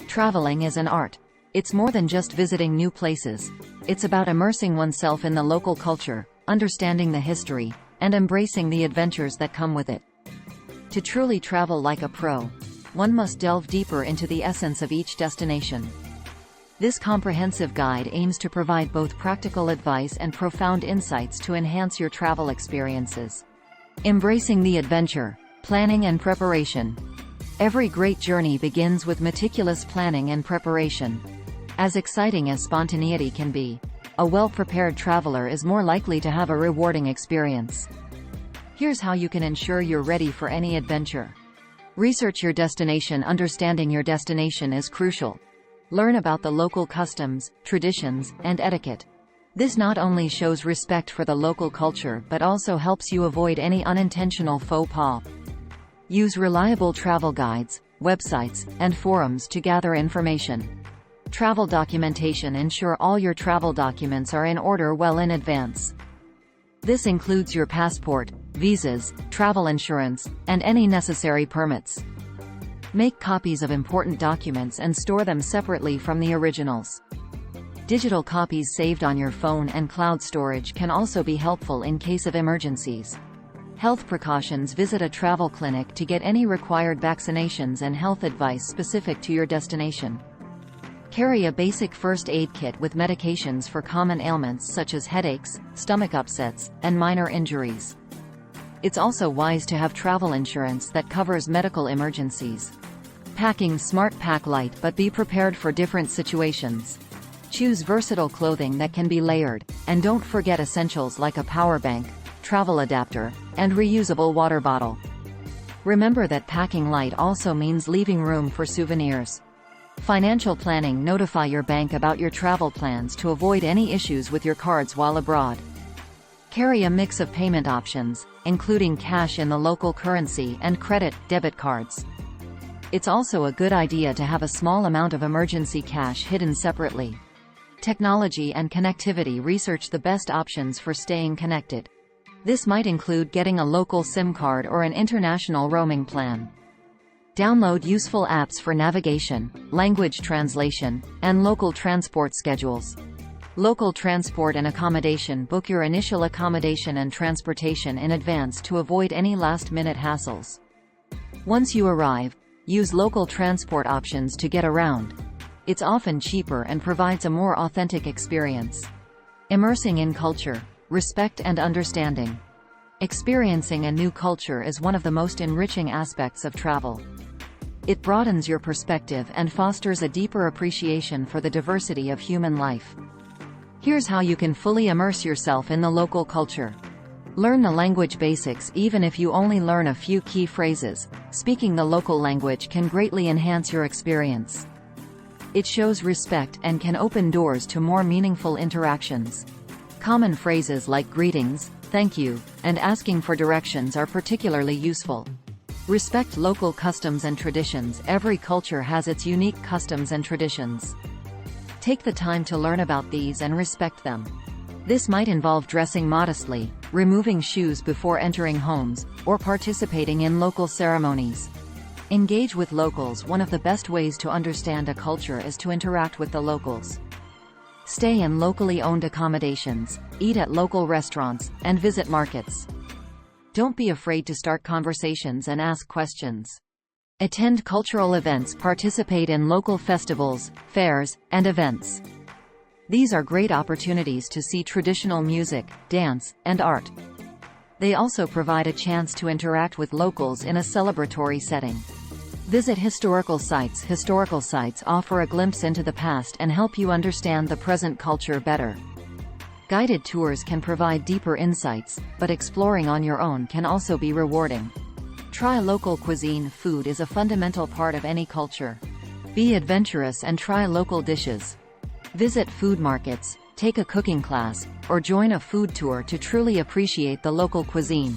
Traveling is an art. It's more than just visiting new places. It's about immersing oneself in the local culture, understanding the history, and embracing the adventures that come with it. To truly travel like a pro, one must delve deeper into the essence of each destination. This comprehensive guide aims to provide both practical advice and profound insights to enhance your travel experiences. Embracing the adventure, planning and preparation. Every great journey begins with meticulous planning and preparation. As exciting as spontaneity can be, a well-prepared traveler is more likely to have a rewarding experience. Here's how you can ensure you're ready for any adventure. Research your destination. Understanding your destination is crucial. Learn about the local customs, traditions, and etiquette. This not only shows respect for the local culture but also helps you avoid any unintentional faux pas. Use reliable travel guides, websites, and forums to gather information. Travel documentation. Ensure all your travel documents are in order well in advance. This includes your passport, visas, travel insurance, and any necessary permits. Make copies of important documents and store them separately from the originals. Digital copies saved on your phone and cloud storage can also be helpful in case of emergencies. Health precautions. Visit a travel clinic to get any required vaccinations and health advice specific to your destination. Carry a basic first aid kit with medications for common ailments such as headaches, stomach upsets, and minor injuries. It's also wise to have travel insurance that covers medical emergencies. Packing smart. Pack light but be prepared for different situations. Choose versatile clothing that can be layered, and don't forget essentials like a power bank, travel adapter, and reusable water bottle. Remember that packing light also means leaving room for souvenirs. Financial planning. Notify your bank about your travel plans to avoid any issues with your cards while abroad. Carry a mix of payment options, including cash in the local currency and credit, debit cards. It's also a good idea to have a small amount of emergency cash hidden separately. Technology and connectivity. Research the best options for staying connected. This might include getting a local SIM card or an international roaming plan. Download useful apps for navigation, language translation, and local transport schedules. Local transport and accommodation. Book your initial accommodation and transportation in advance to avoid any last-minute hassles. Once you arrive, use local transport options to get around. It's often cheaper and provides a more authentic experience. Immersing in culture, respect and understanding. Experiencing a new culture is one of the most enriching aspects of travel. It broadens your perspective and fosters a deeper appreciation for the diversity of human life. Here's how you can fully immerse yourself in the local culture. Learn the language basics. Even if you only learn a few key phrases, speaking the local language can greatly enhance your experience. It shows respect and can open doors to more meaningful interactions. Common phrases like greetings, thank you, and asking for directions are particularly useful. Respect local customs and traditions. Every culture has its unique customs and traditions. Take the time to learn about these and respect them. This might involve dressing modestly, removing shoes before entering homes, or participating in local ceremonies. Engage with locals. One of the best ways to understand a culture is to interact with the locals. Stay in locally owned accommodations, eat at local restaurants, and visit markets. Don't be afraid to start conversations and ask questions. Attend cultural events. Participate in local festivals, fairs, and events. These are great opportunities to see traditional music, dance, and art. They also provide a chance to interact with locals in a celebratory setting. Visit historical sites. Historical sites offer a glimpse into the past and help you understand the present culture better. Guided tours can provide deeper insights, but exploring on your own can also be rewarding. Try local cuisine. Food is a fundamental part of any culture. Be adventurous and try local dishes. Visit food markets, take a cooking class, or join a food tour to truly appreciate the local cuisine.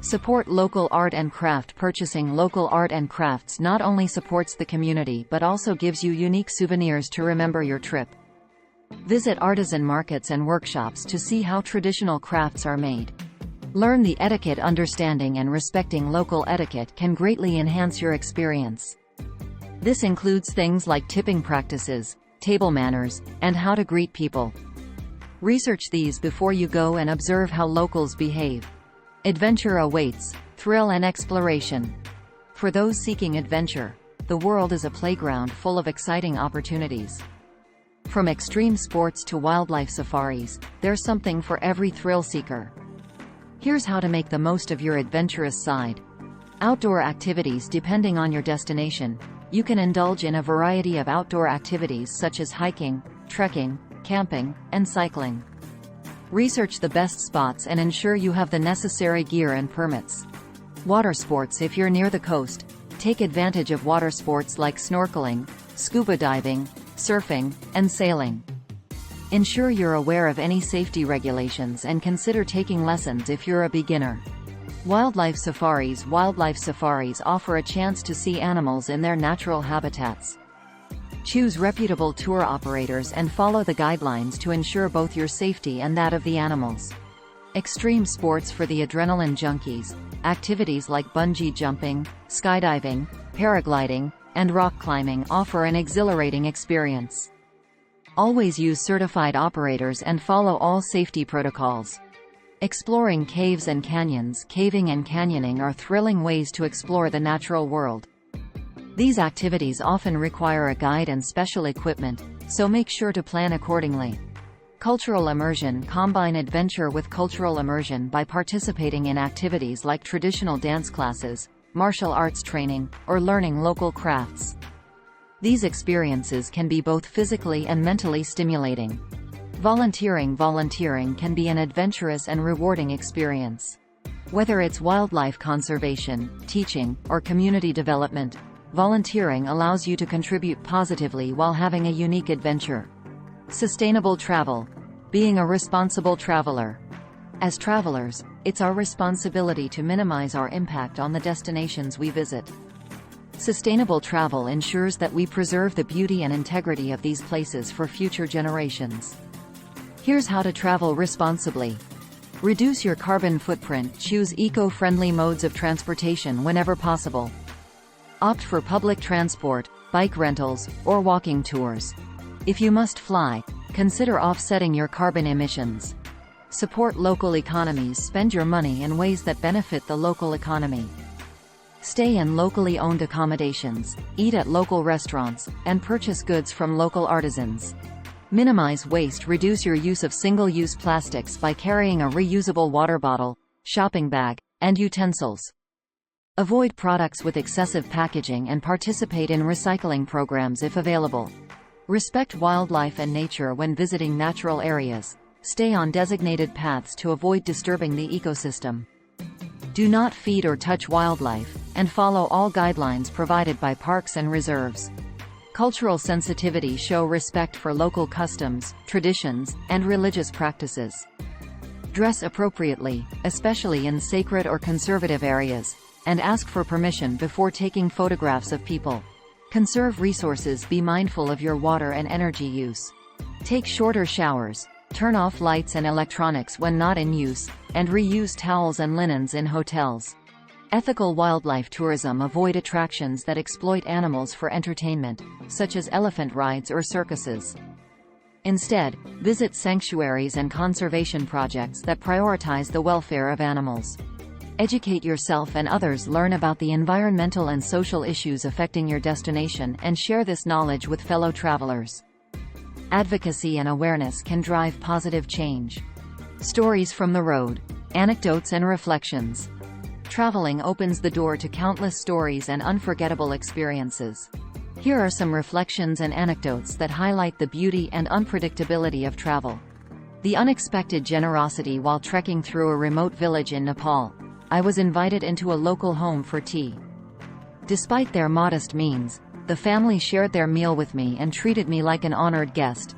Support local art and craft. Purchasing local art and crafts not only supports the community but also gives you unique souvenirs to remember your trip. Visit artisan markets and workshops to see how traditional crafts are made. Learn the etiquette. Understanding and respecting local etiquette can greatly enhance your experience. This includes things like tipping practices, table manners, and how to greet people. Research these before you go and observe how locals behave. Adventure awaits, thrill and exploration. For those seeking adventure, the world is a playground full of exciting opportunities. From extreme sports to wildlife safaris, there's something for every thrill seeker. Here's how to make the most of your adventurous side. Outdoor activities. Depending on your destination, you can indulge in a variety of outdoor activities such as hiking, trekking, camping, and cycling. Research the best spots and ensure you have the necessary gear and permits. Water sports. If you're near the coast, take advantage of water sports like snorkeling, scuba diving, surfing, and sailing. Ensure you're aware of any safety regulations and consider taking lessons if you're a beginner. Wildlife safaris. Wildlife safaris offer a chance to see animals in their natural habitats. Choose reputable tour operators and follow the guidelines to ensure both your safety and that of the animals. Extreme sports. For the adrenaline junkies, activities like bungee jumping, skydiving, paragliding, and rock climbing offer an exhilarating experience. Always use certified operators and follow all safety protocols. Exploring caves and canyons. Caving and canyoning are thrilling ways to explore the natural world. These activities often require a guide and special equipment, so make sure to plan accordingly. Cultural immersion. Combine adventure with cultural immersion by participating in activities like traditional dance classes, martial arts training, or learning local crafts. These experiences can be both physically and mentally stimulating. Volunteering. Volunteering can be an adventurous and rewarding experience. Whether it's wildlife conservation, teaching, or community development, volunteering allows you to contribute positively while having a unique adventure. Sustainable travel. Being a responsible traveler. As travelers, it's our responsibility to minimize our impact on the destinations we visit. Sustainable travel ensures that we preserve the beauty and integrity of these places for future generations. Here's how to travel responsibly. Reduce your carbon footprint. Choose eco-friendly modes of transportation whenever possible. Opt for public transport, bike rentals, or walking tours. If you must fly, consider offsetting your carbon emissions. Support local economies. Spend your money in ways that benefit the local economy. Stay in locally owned accommodations, eat at local restaurants, and purchase goods from local artisans. Minimize waste. Reduce your use of single-use plastics by carrying a reusable water bottle, shopping bag, and utensils. Avoid products with excessive packaging and participate in recycling programs if available. Respect wildlife and nature when visiting natural areas. Stay on designated paths to avoid disturbing the ecosystem. Do not feed or touch wildlife, and follow all guidelines provided by parks and reserves. Cultural sensitivity. Show respect for local customs, traditions, and religious practices. Dress appropriately, especially in sacred or conservative areas, and ask for permission before taking photographs of people. Conserve resources. Be mindful of your water and energy use. Take shorter showers. Turn off lights and electronics when not in use, and reuse towels and linens in hotels. Ethical wildlife tourism. Avoid attractions that exploit animals for entertainment, such as elephant rides or circuses. Instead, visit sanctuaries and conservation projects that prioritize the welfare of animals. Educate yourself and others. Learn about the environmental and social issues affecting your destination and share this knowledge with fellow travelers. Advocacy and awareness can drive positive change. Stories from the road. Anecdotes and reflections. Traveling opens the door to countless stories and unforgettable experiences. Here are some reflections and anecdotes that highlight the beauty and unpredictability of travel. The unexpected generosity. While trekking through a remote village in Nepal, I was invited into a local home for tea. Despite their modest means, the family shared their meal with me and treated me like an honored guest.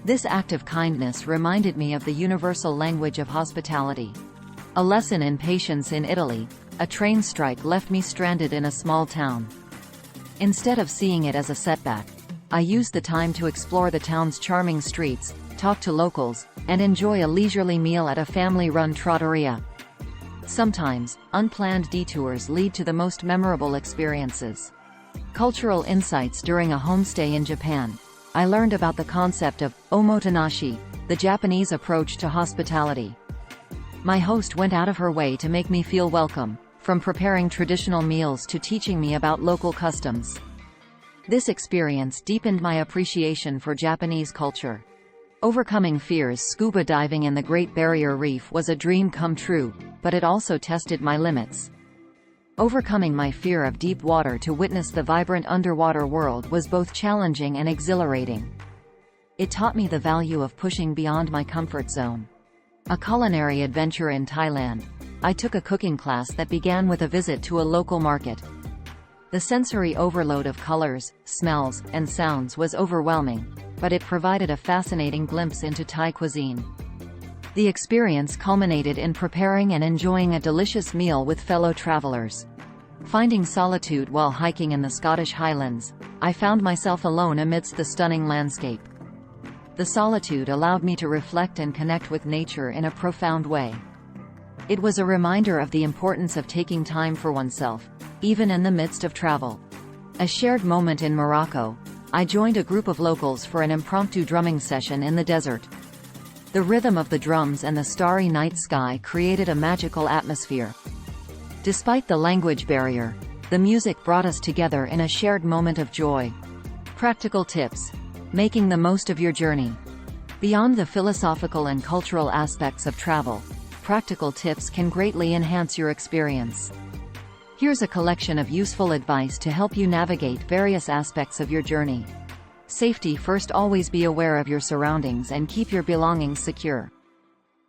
This act of kindness reminded me of the universal language of hospitality. A lesson in patience. In Italy, a train strike left me stranded in a small town. Instead of seeing it as a setback, I used the time to explore the town's charming streets, talk to locals, and enjoy a leisurely meal at a family-run trattoria. Sometimes, unplanned detours lead to the most memorable experiences. Cultural insights. During a homestay in Japan, I learned about the concept of omotenashi, the Japanese approach to hospitality. My host went out of her way to make me feel welcome, from preparing traditional meals to teaching me about local customs. This experience deepened my appreciation for Japanese culture. Overcoming fears. Scuba diving in the Great Barrier Reef was a dream come true, but it also tested my limits. Overcoming my fear of deep water to witness the vibrant underwater world was both challenging and exhilarating. It taught me the value of pushing beyond my comfort zone. A culinary adventure in Thailand. I took a cooking class that began with a visit to a local market. The sensory overload of colors, smells, and sounds was overwhelming, but it provided a fascinating glimpse into Thai cuisine. The experience culminated in preparing and enjoying a delicious meal with fellow travelers. Finding solitude while hiking in the Scottish Highlands, I found myself alone amidst the stunning landscape. The solitude allowed me to reflect and connect with nature in a profound way. It was a reminder of the importance of taking time for oneself, even in the midst of travel. A shared moment in Morocco, I joined a group of locals for an impromptu drumming session in the desert. The rhythm of the drums and the starry night sky created a magical atmosphere. Despite the language barrier, the music brought us together in a shared moment of joy. Practical tips. Making the most of your journey. Beyond the philosophical and cultural aspects of travel, practical tips can greatly enhance your experience. Here's a collection of useful advice to help you navigate various aspects of your journey. Safety first. Always be aware of your surroundings and keep your belongings secure.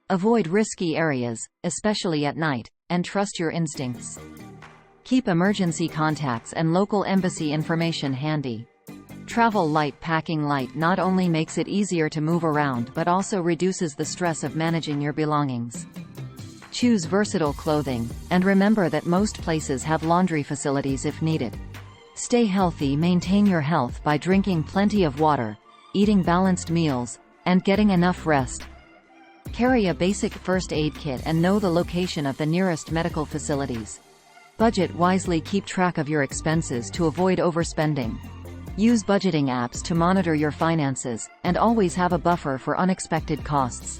Avoid risky areas, especially at night, and trust your instincts. Keep emergency contacts and local embassy information handy. Travel light. Packing light not only makes it easier to move around but also reduces the stress of managing your belongings. Choose versatile clothing, and remember that most places have laundry facilities if needed. Stay healthy. Maintain your health by drinking plenty of water, eating balanced meals, and getting enough rest. Carry a basic first aid kit and know the location of the nearest medical facilities. Budget wisely. Keep track of your expenses to avoid overspending. Use budgeting apps to monitor your finances, and always have a buffer for unexpected costs.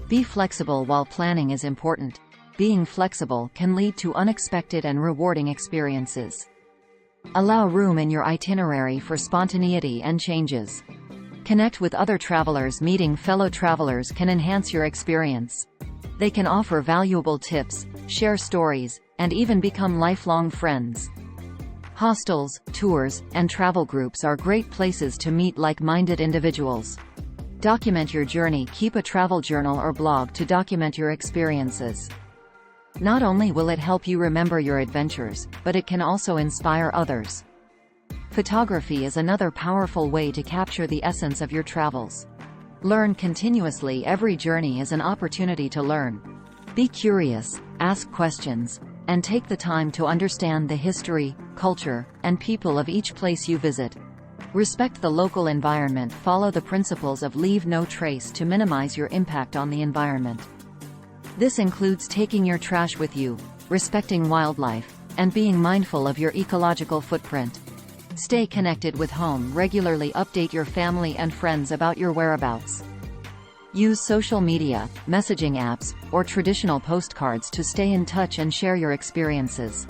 Be flexible. While planning is important, being flexible can lead to unexpected and rewarding experiences. Allow room in your itinerary for spontaneity and changes. Connect with other travelers. Meeting fellow travelers can enhance your experience. They can offer valuable tips, share stories, and even become lifelong friends. Hostels, tours, and travel groups are great places to meet like-minded individuals. Document your journey. Keep a travel journal or blog to document your experiences. Not only will it help you remember your adventures, but it can also inspire others. Photography is another powerful way to capture the essence of your travels. Learn continuously. Every journey is an opportunity to learn. Be curious, ask questions, and take the time to understand the history, culture, and people of each place you visit. Respect the local environment. Follow the principles of leave no trace to minimize your impact on the environment. This includes taking your trash with you, respecting wildlife, and being mindful of your ecological footprint. Stay connected with home. Regularly update your family and friends about your whereabouts. Use social media, messaging apps, or traditional postcards to stay in touch and share your experiences.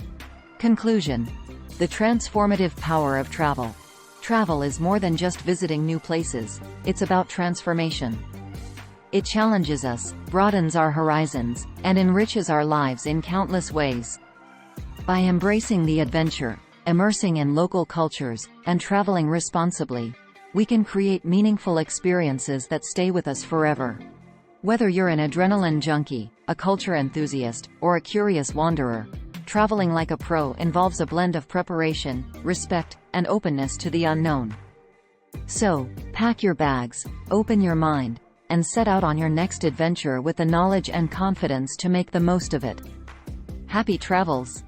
Conclusion. The transformative power of travel. Travel is more than just visiting new places, it's about transformation. It challenges us, broadens our horizons, and enriches our lives in countless ways. By embracing the adventure, immersing in local cultures, and traveling responsibly, we can create meaningful experiences that stay with us forever. Whether you're an adrenaline junkie, a culture enthusiast, or a curious wanderer, traveling like a pro involves a blend of preparation, respect, and openness to the unknown. So, pack your bags, open your mind, and set out on your next adventure with the knowledge and confidence to make the most of it. Happy travels!